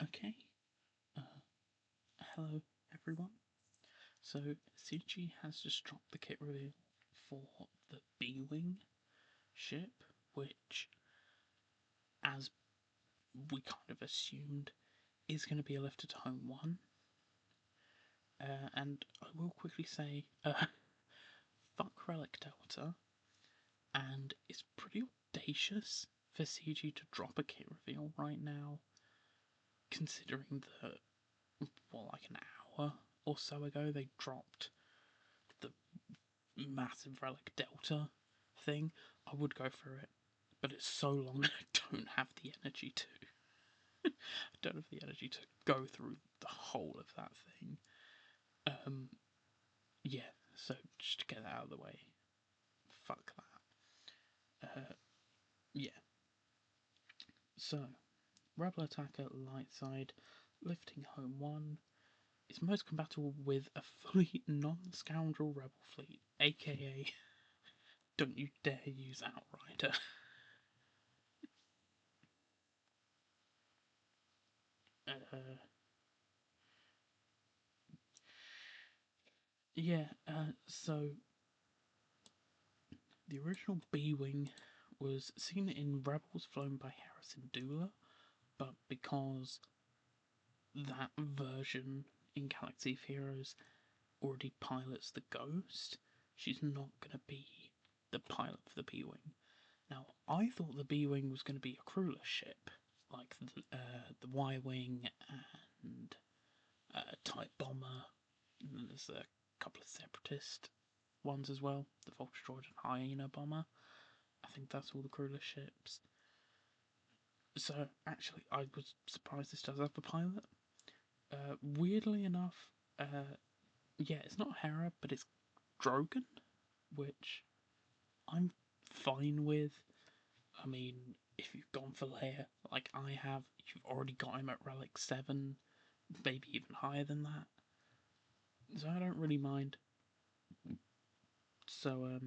Okay, hello everyone. So, CG has just dropped the kit reveal for the B-Wing ship, which, as we kind of assumed, is going to be a lifted home one. And I will quickly say, fuck Relic Delta, and it's pretty audacious for CG to drop a kit reveal right now, considering that, well, like an hour or so ago, they dropped the massive Relic Delta thing. I would go for it, but it's so long I don't have the energy to. I don't have the energy to go through the whole of that thing. Yeah, so just to get that out of the way, fuck that. Yeah. So, Rebel Attacker Light Side, lifting home 1, is most compatible with a fully non-scoundrel Rebel fleet, aka don't you dare use Outrider. So the original B-Wing was seen in Rebels flown by Harrison Dula, but because that version in Galaxy of Heroes already pilots the Ghost, she's not going to be the pilot for the B-Wing. Now, I thought the B-Wing was going to be a crewless ship, like the Y-Wing and Type Bomber, and there's a couple of Separatist ones as well, the Vulture Droid and Hyena Bomber. I think that's all the crewless ships. So, actually, I was surprised this does have a pilot. Weirdly enough, yeah, it's not Hera, but it's Drogon, which I'm fine with. I mean, if you've gone for Leia, like I have, you've already got him at Relic 7, maybe even higher than that. So I don't really mind. So,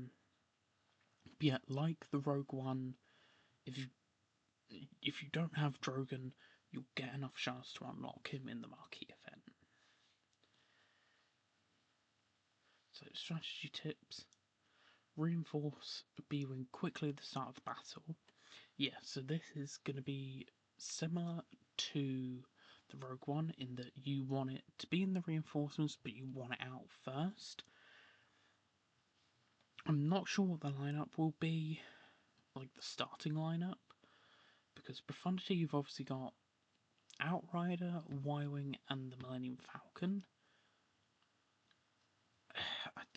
yeah, like the Rogue One, if you don't have Drogon, you'll get enough chance to unlock him in the Marquee event. So, strategy tips. Reinforce B-Wing quickly at the start of the battle. Yeah, so this is going to be similar to the Rogue One in that you want it to be in the reinforcements, but you want it out first. I'm not sure what the lineup will be, like the starting lineup, because Profundity you've obviously got Outrider, Y-Wing, and the Millennium Falcon.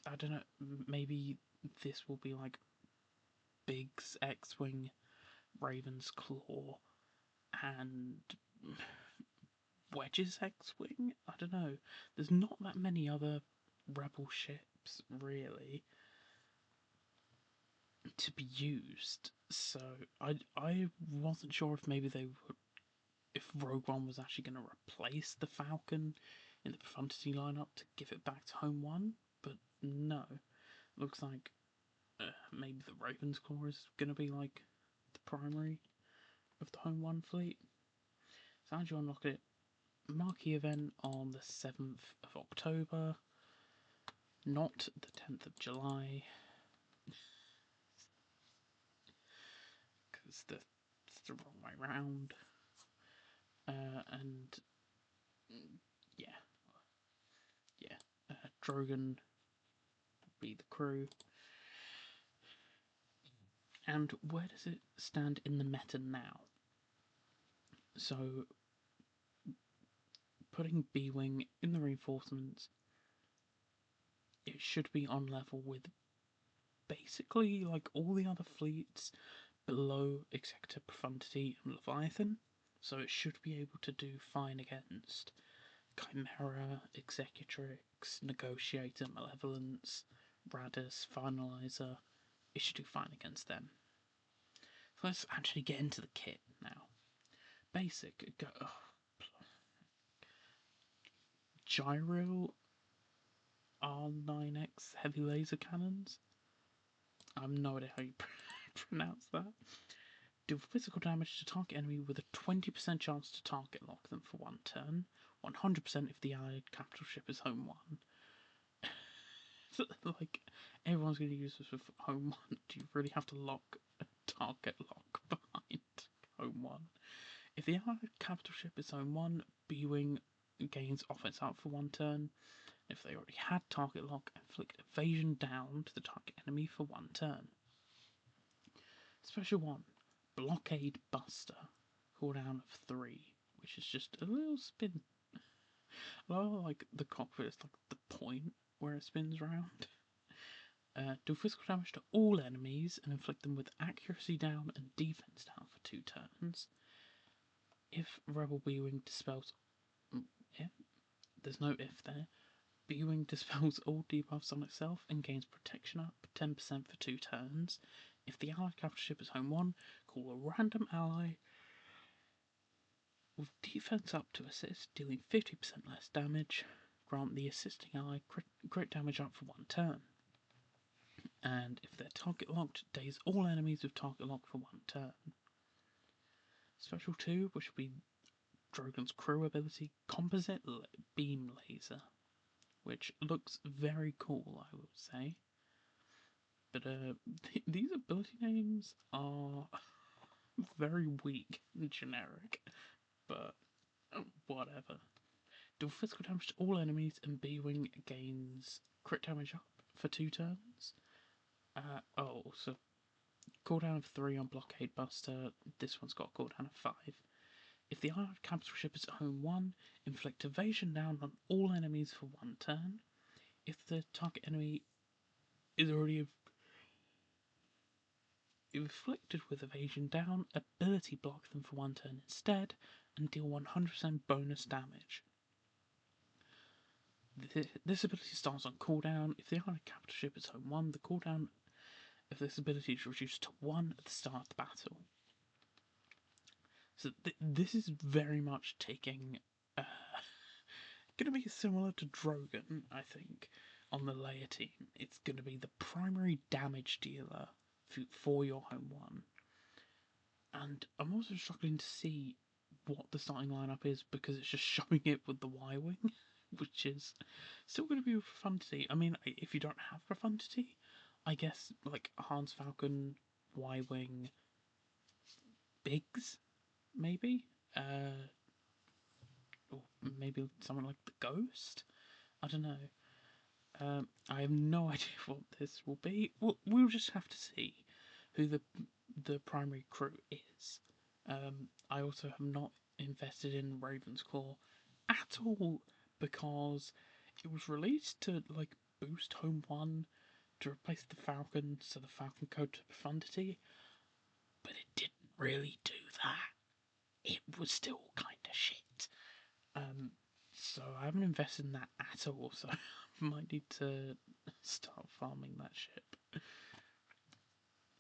I don't know, maybe this will be like Biggs X-Wing, Raven's Claw, and Wedge's X-Wing? I don't know. There's not that many other Rebel ships, really, to be used. So I wasn't sure if maybe they would, if Rogue One was actually going to replace the Falcon in the Profundity lineup to give it back to Home One, but no. Looks like maybe the Raven's Claw is going to be like the primary of the Home One fleet. So as you unlock it, marquee event on the 7th of October, not the 10th of July, because it's the wrong way round. And yeah, Drogon will be the crew. And where does it stand in the meta now? So, putting B-Wing in the reinforcements, it should be on level with basically like all the other fleets below Executor, Profundity, and Leviathan. So it should be able to do fine against Chimera, Executrix, Negotiator, Malevolence, Radis, Finalizer. It should do fine against them. So let's actually get into the kit now. Basic, Gyro R9X heavy laser cannons. I have no idea how you pronounce that. Do physical damage to target enemy with a 20% chance to target lock block them for 1 turn. 100% if the allied capital ship is home 1. Like, everyone's going to use this with home 1. Do you really have to lock a target lock behind home 1? If the allied capital ship is home 1, B-Wing gains offense up for 1 turn. If they already had target lock, inflict evasion down to the target enemy for 1 turn. Special 1, Blockade Buster. Cooldown of 3, which is just a little spin. I like the cockpit, it's like the point where it spins around. Do physical damage to all enemies and inflict them with accuracy down and defense down for 2 turns. If Rebel B-Wing dispels... there's no if there. B-Wing dispels all debuffs on itself and gains protection up 10% for 2 turns. If the allied capital ship is home 1, call a random ally with defense up to assist, dealing 50% less damage. Grant the assisting ally crit damage up for 1 turn. And if they're target locked, daze all enemies with target lock for 1 turn. Special 2, which will be Drogon's crew ability, Composite Beam Laser, which looks very cool, I would say. But these ability names are very weak and generic, but whatever. Deal physical damage to all enemies, and B-Wing gains crit damage up for 2 turns. So cooldown of 3 on Blockade Buster. This one's got a cooldown of 5. If the allied capital ship is at home 1, inflict evasion down on all enemies for 1 turn. If the target enemy is already inflicted with evasion down, ability block them for 1 turn instead, and deal 100% bonus damage. This ability starts on cooldown. If the allied capital ship is home 1, the cooldown of this ability is reduced to 1 at the start of the battle. So this is very much taking... going to be similar to Drogon, I think, on the Leia team. It's going to be the primary damage dealer for your home 1. And I'm also struggling to see what the starting lineup is, because it's just showing it with the Y-Wing, which is still going to be with Profundity. I mean, if you don't have Profundity, I guess like Hans Falcon, Y-Wing, Biggs, maybe? Or maybe someone like the Ghost? I don't know. I have no idea what this will be. We'll just have to see who the primary crew is. I also have not invested in Ravensclaw at all, because it was released to like boost home 1 to replace the Falcon, so the Falcon code to Profundity, but it didn't really do that. It was still kind of shit. So I haven't invested in that at all, so I might need to start farming that ship.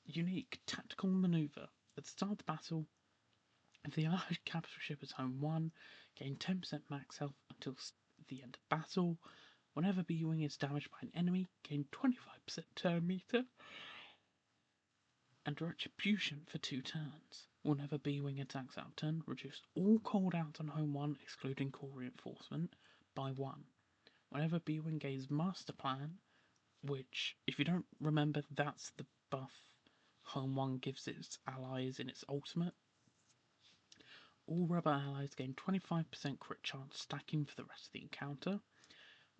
Unique tactical maneuver. At the start of the battle, if the allied capital ship is home 1, gain 10% max health until the end of battle. Whenever B-Wing is damaged by an enemy, gain 25% turn meter and retribution for 2 turns. Whenever B-Wing attacks out of turn, reduce all cooldowns on home 1, excluding core reinforcement, by 1. Whenever B-Wing gains Master Plan, which, if you don't remember, that's the buff home 1 gives its allies in its ultimate. All Rebel allies gain 25% crit chance stacking for the rest of the encounter.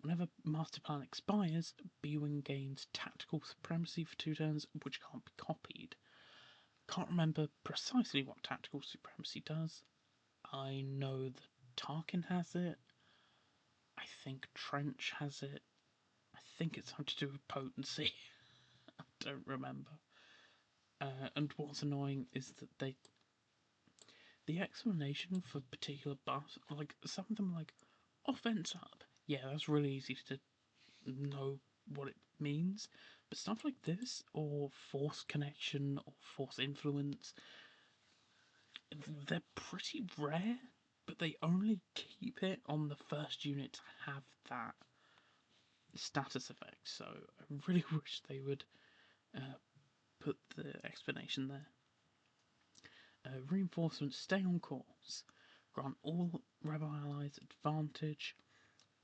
Whenever Master Plan expires, B-Wing gains Tactical Supremacy for 2 turns, which can't be copied. Can't remember precisely what Tactical Supremacy does. I know that Tarkin has it. I think Trench has it. I think it's something to do with potency. I don't remember. And what's annoying is that the explanation for particular buffs, like some of them, like offense up. Yeah, that's really easy to know what it means. But stuff like this, or force connection, or force influence, they're pretty rare, but they only keep it on the first unit to have that status effect. So I really wish they would put the explanation there. Reinforcements stay on course. Grant all rebel allies advantage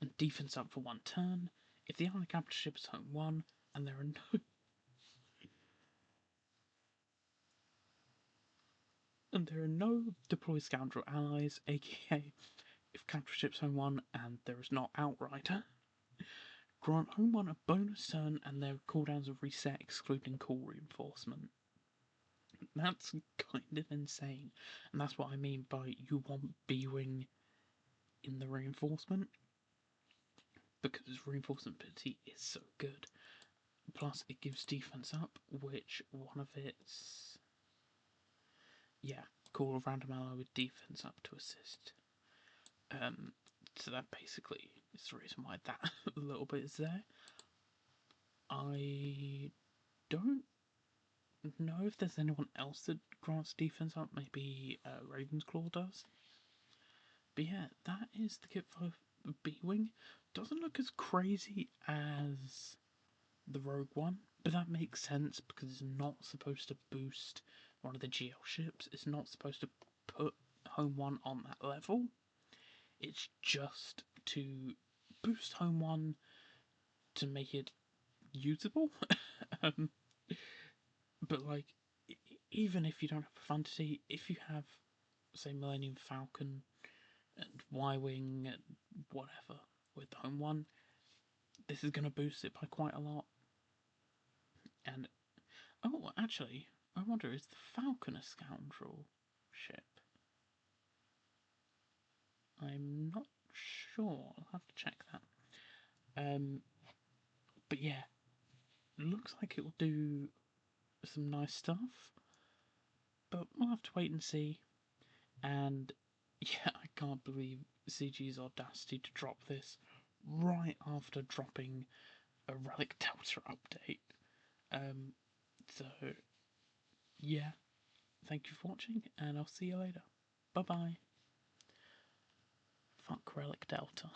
and defense up for 1 turn. If the ally capital ship is home 1 and there are no deploy scoundrel allies, aka if capital ship's home 1 and there is not Outrider, grant home 1 a bonus turn and their cooldowns are reset excluding call reinforcement. That's kind of insane, and that's what I mean by you want B-Wing in the reinforcement, because reinforcement ability is so good. Plus, it gives defense up, which one of its. Yeah, call a random ally with defense up to assist. So that basically is the reason why that little bit is there. I don't know if there's anyone else that grants defense up. Maybe Ravensclaw does. But yeah, that is the kit for B-Wing. Doesn't look as crazy as the Rogue One, but that makes sense because it's not supposed to boost one of the GL ships. It's not supposed to put Home 1 on that level. It's just to boost Home 1 to make it usable. But like, even if you don't have profundity, if you have, say, Millennium Falcon and Y-Wing and whatever with the Home 1, this is going to boost it by quite a lot. And, oh, actually, I wonder, is the Falcon a scoundrel ship? I'm not sure. I'll have to check that. But yeah, looks like it will do some nice stuff. But we'll have to wait and see. And yeah, I can't believe CG's audacity to drop this right after dropping a Relic Delta update. So yeah, thank you for watching, and I'll see you later. Bye bye. Fuck Relic Delta.